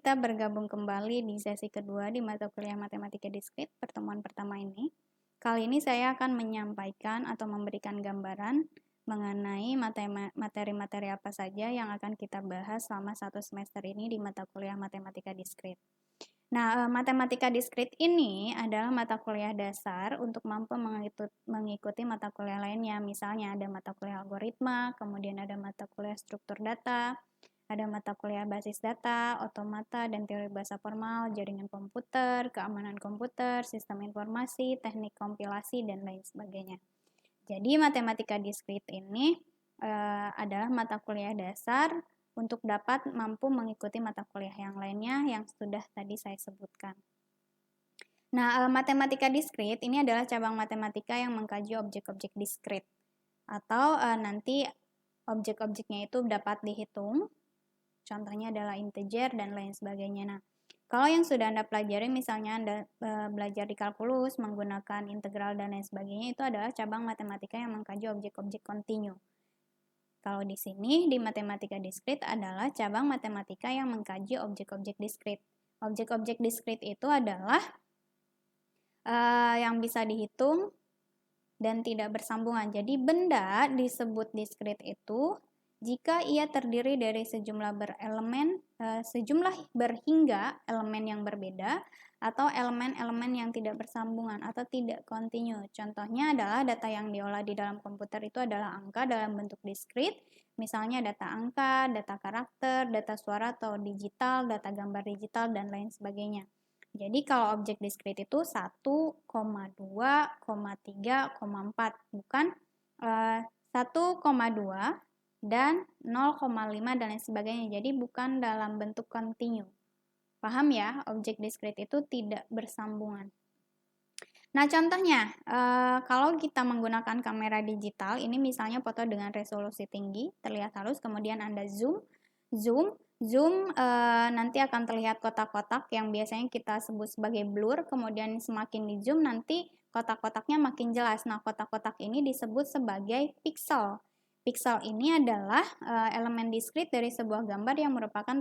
kita bergabung kembali di sesi kedua di mata kuliah Matematika Diskrit pertemuan pertama ini. Kali ini saya akan menyampaikan atau memberikan gambaran mengenai materi-materi apa saja yang akan kita bahas selama satu semester ini di mata kuliah Matematika Diskrit. Nah, matematika diskrit ini adalah mata kuliah dasar untuk mampu mengikuti mata kuliah lainnya. Misalnya ada mata kuliah algoritma, kemudian ada mata kuliah struktur data, ada mata kuliah basis data, otomata, dan teori bahasa formal, jaringan komputer, keamanan komputer, sistem informasi, teknik kompilasi, dan lain sebagainya. Jadi matematika diskrit ini adalah mata kuliah dasar untuk dapat mampu mengikuti mata kuliah yang lainnya yang sudah tadi saya sebutkan. Nah, matematika diskrit ini adalah cabang matematika yang mengkaji objek-objek diskrit atau nanti objek-objeknya itu dapat dihitung. Contohnya adalah integer dan lain sebagainya. Nah, kalau yang sudah Anda pelajari, misalnya Anda belajar di kalkulus menggunakan integral dan lain sebagainya, itu adalah cabang matematika yang mengkaji objek-objek kontinu. Kalau di sini, di matematika diskrit adalah cabang matematika yang mengkaji objek-objek diskrit. Objek-objek diskrit itu adalah yang bisa dihitung dan tidak bersambungan. Jadi benda disebut diskrit itu jika ia terdiri dari sejumlah berhingga elemen yang berbeda atau elemen-elemen yang tidak bersambungan atau tidak kontinu. Contohnya adalah data yang diolah di dalam komputer itu adalah angka dalam bentuk diskrit, misalnya data angka, data karakter, data suara atau digital, data gambar digital, dan lain sebagainya. Jadi kalau objek diskrit itu 1, 2, 3, 4, bukan 1,2 dan 0,5 dan lain sebagainya. Jadi bukan dalam bentuk kontinu. Paham ya? Objek diskrit itu tidak bersambungan. Nah, contohnya, kalau kita menggunakan kamera digital, ini misalnya foto dengan resolusi tinggi, terlihat halus, kemudian Anda zoom, nanti akan terlihat kotak-kotak yang biasanya kita sebut sebagai blur, kemudian semakin di zoom nanti kotak-kotaknya makin jelas. Nah, kotak-kotak ini disebut sebagai pixel. Pixel ini adalah elemen diskrit dari sebuah gambar yang merupakan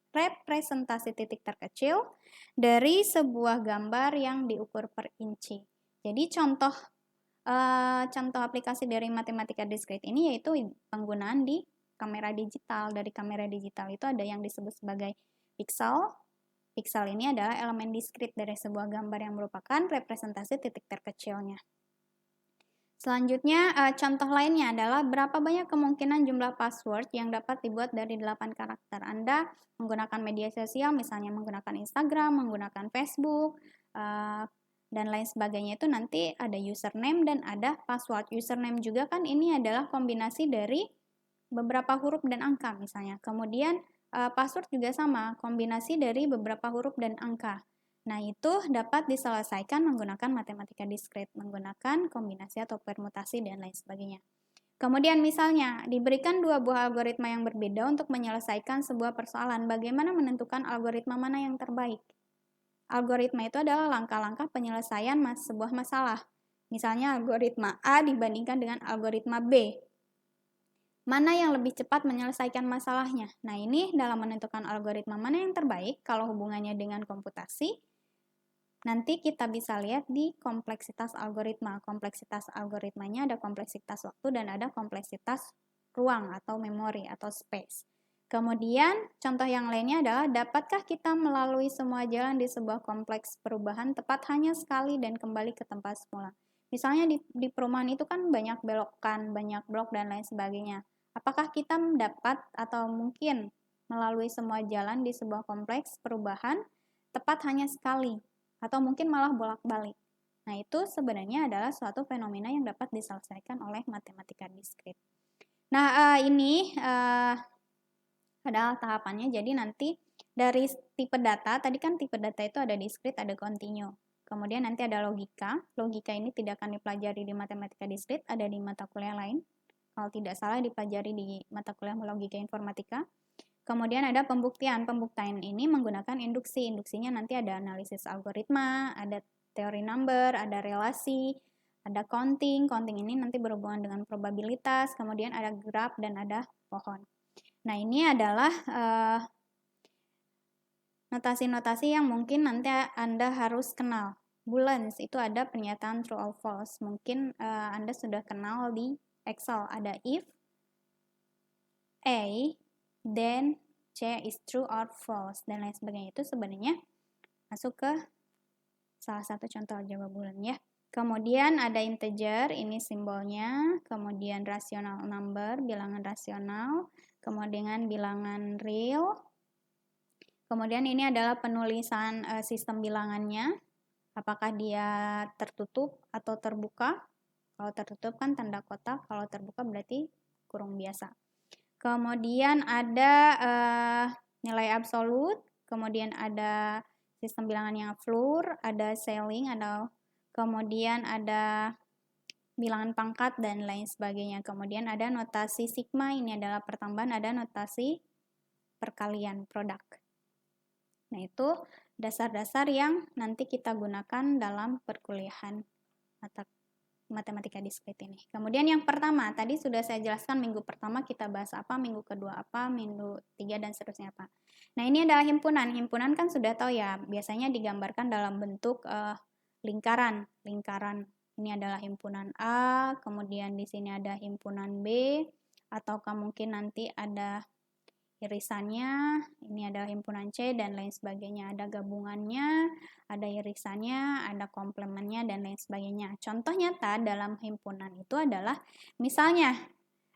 representasi titik terkecil dari sebuah gambar yang diukur per inci. Jadi contoh aplikasi dari matematika diskrit ini yaitu penggunaan di kamera digital. Dari kamera digital itu ada yang disebut sebagai pixel. Pixel ini adalah elemen diskrit dari sebuah gambar yang merupakan representasi titik terkecilnya. Selanjutnya, contoh lainnya adalah berapa banyak kemungkinan jumlah password yang dapat dibuat dari 8 karakter. Anda menggunakan media sosial, misalnya menggunakan Instagram, menggunakan Facebook, dan lain sebagainya, itu nanti ada username dan ada password. Username juga kan ini adalah kombinasi dari beberapa huruf dan angka misalnya. Kemudian password juga sama, kombinasi dari beberapa huruf dan angka. Nah, itu dapat diselesaikan menggunakan matematika diskrit, menggunakan kombinasi atau permutasi dan lain sebagainya. Kemudian misalnya, diberikan dua buah algoritma yang berbeda untuk menyelesaikan sebuah persoalan. Bagaimana menentukan algoritma mana yang terbaik? Algoritma itu adalah langkah-langkah penyelesaian sebuah masalah. Misalnya algoritma A dibandingkan dengan algoritma B. Mana yang lebih cepat menyelesaikan masalahnya? Nah, ini dalam menentukan algoritma mana yang terbaik, kalau hubungannya dengan komputasi, nanti kita bisa lihat di kompleksitas algoritma. Kompleksitas algoritmanya ada kompleksitas waktu dan ada kompleksitas ruang atau memori atau space. Kemudian, contoh yang lainnya adalah dapatkah kita melalui semua jalan di sebuah kompleks perubahan tepat hanya sekali dan kembali ke tempat semula. Misalnya di perumahan itu kan banyak belokan, banyak blok dan lain sebagainya. Apakah kita dapat atau mungkin melalui semua jalan di sebuah kompleks perubahan tepat hanya sekali? Atau mungkin malah bolak-balik. Nah, itu sebenarnya adalah suatu fenomena yang dapat diselesaikan oleh matematika diskrit. Nah, ini adalah tahapannya. Jadi nanti dari tipe data, tadi kan tipe data itu ada diskrit, ada kontinu. Kemudian nanti ada logika. Logika ini tidak akan dipelajari di matematika diskrit, ada di mata kuliah lain. Kalau tidak salah dipelajari di mata kuliah logika informatika. Kemudian ada pembuktian. Pembuktian ini menggunakan induksi. Induksinya nanti ada analisis algoritma, ada teori number, ada relasi, ada counting. Counting ini nanti berhubungan dengan probabilitas, kemudian ada graf dan ada pohon. Nah, ini adalah notasi-notasi yang mungkin nanti Anda harus kenal. Booleans itu ada pernyataan true or false. Mungkin Anda sudah kenal di Excel. Ada if A, then C is true or false, dan lain sebagainya. Itu sebenarnya masuk ke salah satu contoh aljabar boolean ya. Kemudian ada integer, ini simbolnya. Kemudian rational number, bilangan rasional. Kemudian bilangan real. Kemudian ini adalah penulisan sistem bilangannya. Apakah dia tertutup atau terbuka? Kalau tertutup kan tanda kotak, kalau terbuka berarti kurung biasa. Kemudian ada nilai absolut, kemudian ada sistem bilangan yang floor, ada ceiling, kemudian ada bilangan pangkat dan lain sebagainya. Kemudian ada notasi sigma, ini adalah pertambahan, ada notasi perkalian produk. Nah, itu dasar-dasar yang nanti kita gunakan dalam perkuliahan mata matematika diskrit ini. Kemudian yang pertama, tadi sudah saya jelaskan minggu pertama kita bahas apa, minggu kedua apa, minggu 3 dan seterusnya apa. Nah, ini adalah himpunan. Himpunan kan sudah tahu ya, biasanya digambarkan dalam bentuk lingkaran. Ini adalah himpunan A, kemudian di sini ada himpunan B, ataukah mungkin nanti ada irisannya, ini adalah himpunan C dan lain sebagainya. Ada gabungannya, ada irisannya, ada komplemennya dan lain sebagainya. Contoh nyata dalam himpunan itu adalah misalnya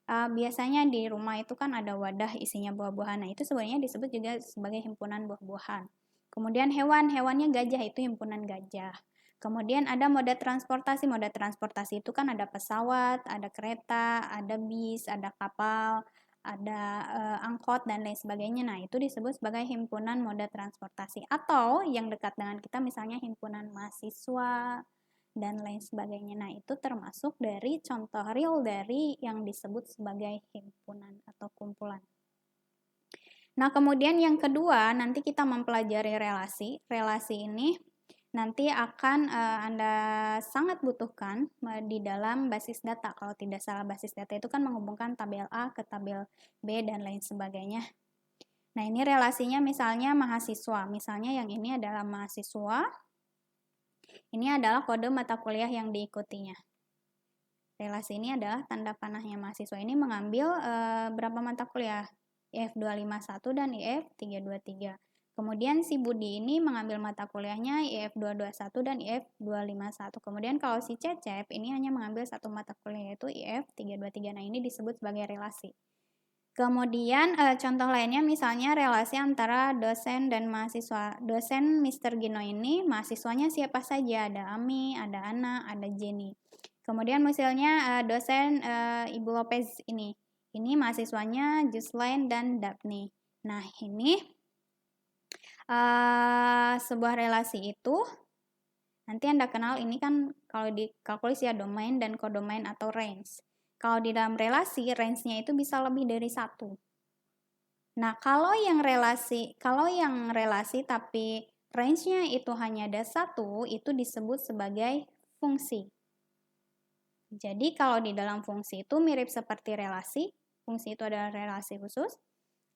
biasanya di rumah itu kan ada wadah isinya buah-buahan. Nah, itu sebenarnya disebut juga sebagai himpunan buah-buahan. Kemudian hewannya gajah, itu himpunan gajah. Kemudian ada moda transportasi. Moda transportasi itu kan ada pesawat, ada kereta, ada bis, ada kapal, ada angkot dan lain sebagainya. Nah, itu disebut sebagai himpunan moda transportasi. Atau yang dekat dengan kita misalnya himpunan mahasiswa dan lain sebagainya. Nah, itu termasuk dari contoh real dari yang disebut sebagai himpunan atau kumpulan. Nah, kemudian yang kedua, nanti kita mempelajari relasi. Relasi ini nanti akan Anda sangat butuhkan di dalam basis data. Kalau tidak salah, basis data itu kan menghubungkan tabel A ke tabel B dan lain sebagainya. Nah, ini relasinya misalnya mahasiswa. Misalnya yang ini adalah mahasiswa. Ini adalah kode mata kuliah yang diikutinya. Relasi ini adalah tanda panahnya mahasiswa ini mengambil berapa mata kuliah? IF251 dan IF323. Kemudian si Budi ini mengambil mata kuliahnya IF221 dan IF251. Kemudian kalau si Cecep ini hanya mengambil satu mata kuliah yaitu IF323. Nah, ini disebut sebagai relasi. Kemudian contoh lainnya misalnya relasi antara dosen dan mahasiswa. Dosen Mr. Gino ini mahasiswanya siapa saja? Ada Ami, ada Ana, ada Jenny. Kemudian misalnya dosen Ibu Lopez ini. Ini mahasiswanya Juslain dan Daphne. Nah, ini sebuah relasi itu nanti Anda kenal, ini kan kalau di kalkulus ya domain dan kodomain atau range. Kalau di dalam relasi, range-nya itu bisa lebih dari satu. Nah, kalau yang relasi tapi range-nya itu hanya ada satu, itu disebut sebagai fungsi. Jadi, kalau di dalam fungsi itu mirip seperti relasi. Fungsi itu adalah relasi khusus.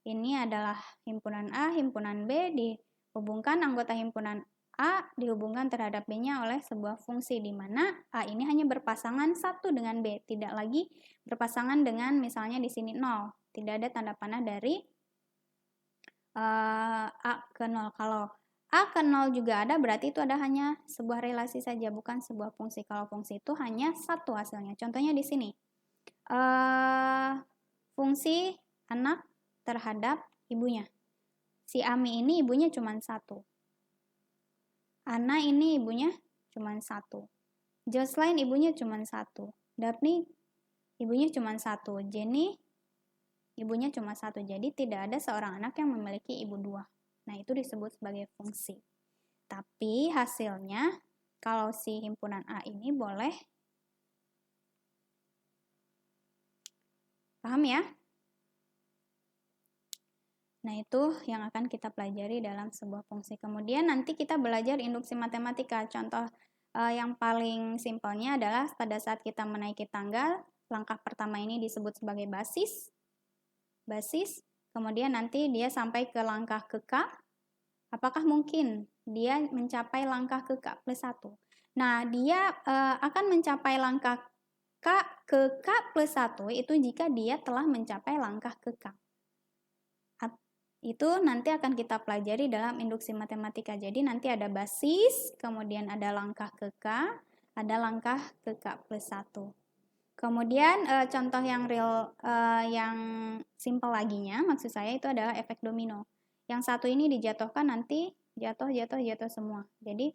Ini adalah himpunan A, himpunan B, dihubungkan anggota himpunan A dihubungkan terhadap B-nya oleh sebuah fungsi di mana A ini hanya berpasangan satu dengan B, tidak lagi berpasangan dengan misalnya di sini 0. Tidak ada tanda panah dari A ke 0. Kalau A ke 0 juga ada, berarti itu ada hanya sebuah relasi saja, bukan sebuah fungsi. Kalau fungsi itu hanya satu hasilnya. Contohnya di sini. Fungsi anak terhadap ibunya. Si Ami ini ibunya cuma satu. Ana ini ibunya cuma satu. Jocelyn ibunya cuma satu. Daphne ibunya cuma satu. Jenny ibunya cuma satu. Jadi tidak ada seorang anak yang memiliki ibu dua. Nah, itu disebut sebagai fungsi. Tapi hasilnya kalau si himpunan A ini boleh. Paham ya? Nah, itu yang akan kita pelajari dalam sebuah fungsi. Kemudian nanti kita belajar induksi matematika. Contoh yang paling simpelnya adalah pada saat kita menaiki tangga, langkah pertama ini disebut sebagai basis. Kemudian nanti dia sampai ke langkah ke K. Apa apakah mungkin dia mencapai langkah ke K+1? Nah, dia akan mencapai langkah ke K+1 itu jika dia telah mencapai langkah ke K. Itu nanti akan kita pelajari dalam induksi matematika. Jadi nanti ada basis, kemudian ada langkah ke K, ada langkah ke K+1. Kemudian contoh yang real, yang simple laginya, maksud saya itu adalah efek domino. Yang satu ini dijatuhkan nanti jatuh semua. Jadi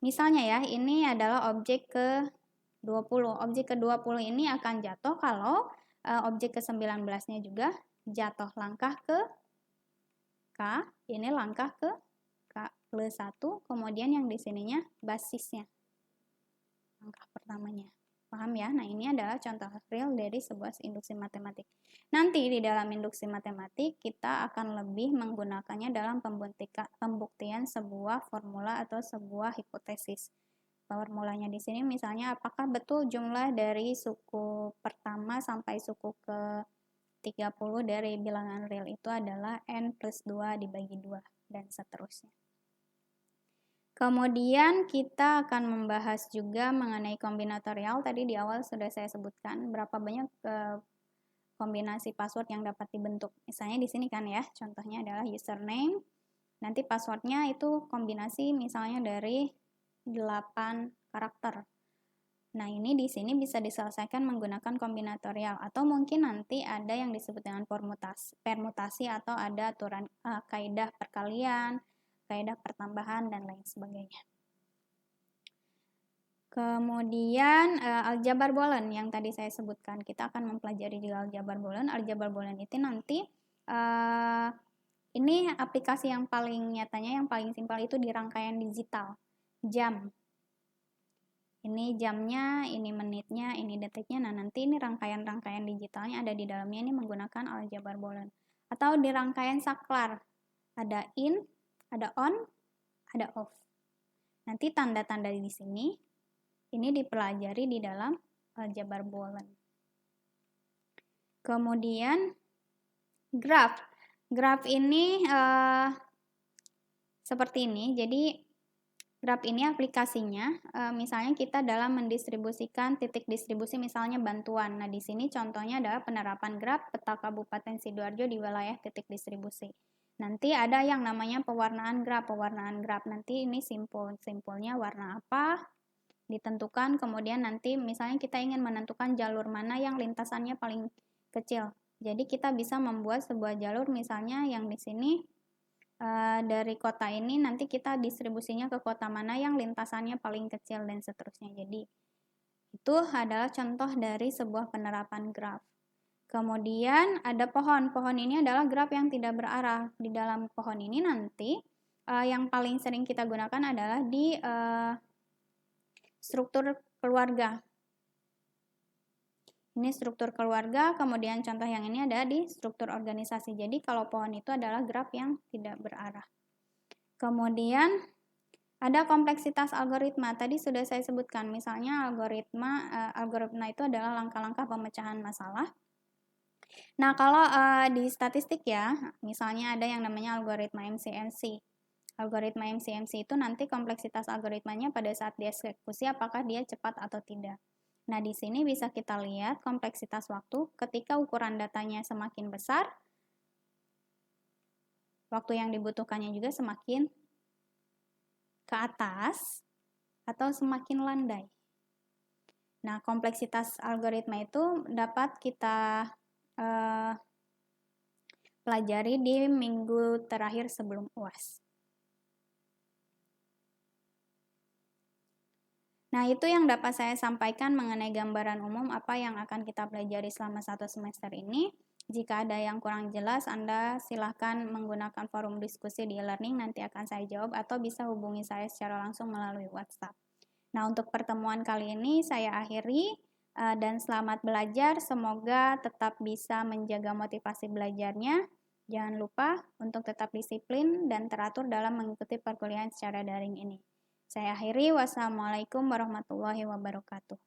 misalnya ya, ini adalah objek ke-20. Objek ke-20 ini akan jatuh kalau objek ke-19-nya juga jatuh langkah ke K, ini langkah ke K+1, kemudian yang di sininya basisnya. Langkah pertamanya. Paham ya? Nah, ini adalah contoh real dari sebuah induksi matematik. Nanti di dalam induksi matematik kita akan lebih menggunakannya dalam pembuktian sebuah formula atau sebuah hipotesis. Formulanya di sini misalnya apakah betul jumlah dari suku pertama sampai suku ke 30 dari bilangan real itu adalah n+2 dibagi 2 dan seterusnya. Kemudian kita akan membahas juga mengenai kombinatorial. Tadi di awal sudah saya sebutkan berapa banyak kombinasi password yang dapat dibentuk. Misalnya di sini kan ya, contohnya adalah username. Nanti passwordnya itu kombinasi misalnya dari 8 karakter. Nah, ini di sini bisa diselesaikan menggunakan kombinatorial atau mungkin nanti ada yang disebut dengan permutasi atau ada aturan kaidah perkalian, kaidah pertambahan dan lain sebagainya. Kemudian aljabar boolean yang tadi saya sebutkan, kita akan mempelajari di aljabar boolean. Aljabar boolean itu nanti ini aplikasi yang paling nyatanya yang paling simpel itu di rangkaian digital, jam. Ini jamnya, ini menitnya, ini detiknya. Nah, nanti ini rangkaian-rangkaian digitalnya ada di dalamnya ini menggunakan aljabar boolean. Atau di rangkaian saklar, ada in, ada on, ada off. Nanti tanda-tanda di sini ini dipelajari di dalam aljabar boolean. Kemudian graph. Graph ini seperti ini. Jadi graph ini aplikasinya, misalnya kita dalam mendistribusikan titik distribusi misalnya bantuan. Nah, di sini contohnya adalah penerapan graph peta Kabupaten Sidoarjo di wilayah titik distribusi. Nanti ada yang namanya pewarnaan graph. Pewarnaan graph nanti ini simpulnya warna apa, ditentukan, kemudian nanti misalnya kita ingin menentukan jalur mana yang lintasannya paling kecil. Jadi kita bisa membuat sebuah jalur misalnya yang di sini dari kota ini nanti kita distribusinya ke kota mana yang lintasannya paling kecil dan seterusnya. Jadi itu adalah contoh dari sebuah penerapan graf. Kemudian ada pohon. Pohon ini adalah graf yang tidak berarah. Di dalam pohon ini nanti yang paling sering kita gunakan adalah di struktur keluarga. Ini struktur keluarga, kemudian contoh yang ini ada di struktur organisasi. Jadi kalau pohon itu adalah graf yang tidak berarah. Kemudian ada kompleksitas algoritma. Tadi sudah saya sebutkan, misalnya algoritma itu adalah langkah-langkah pemecahan masalah. Nah, kalau di statistik ya, misalnya ada yang namanya algoritma MCMC. Algoritma MCMC itu nanti kompleksitas algoritmanya pada saat dieksekusi apakah dia cepat atau tidak. Nah, di sini bisa kita lihat kompleksitas waktu ketika ukuran datanya semakin besar, waktu yang dibutuhkannya juga semakin ke atas atau semakin landai. Nah, kompleksitas algoritma itu dapat kita pelajari di minggu terakhir sebelum UAS. Nah, itu yang dapat saya sampaikan mengenai gambaran umum apa yang akan kita pelajari selama 1 semester ini. Jika ada yang kurang jelas, Anda silahkan menggunakan forum diskusi di e-learning, nanti akan saya jawab, atau bisa hubungi saya secara langsung melalui WhatsApp. Nah, untuk pertemuan kali ini saya akhiri, dan selamat belajar. Semoga tetap bisa menjaga motivasi belajarnya. Jangan lupa untuk tetap disiplin dan teratur dalam mengikuti perkuliahan secara daring ini. Saya akhiri, wassalamualaikum warahmatullahi wabarakatuh.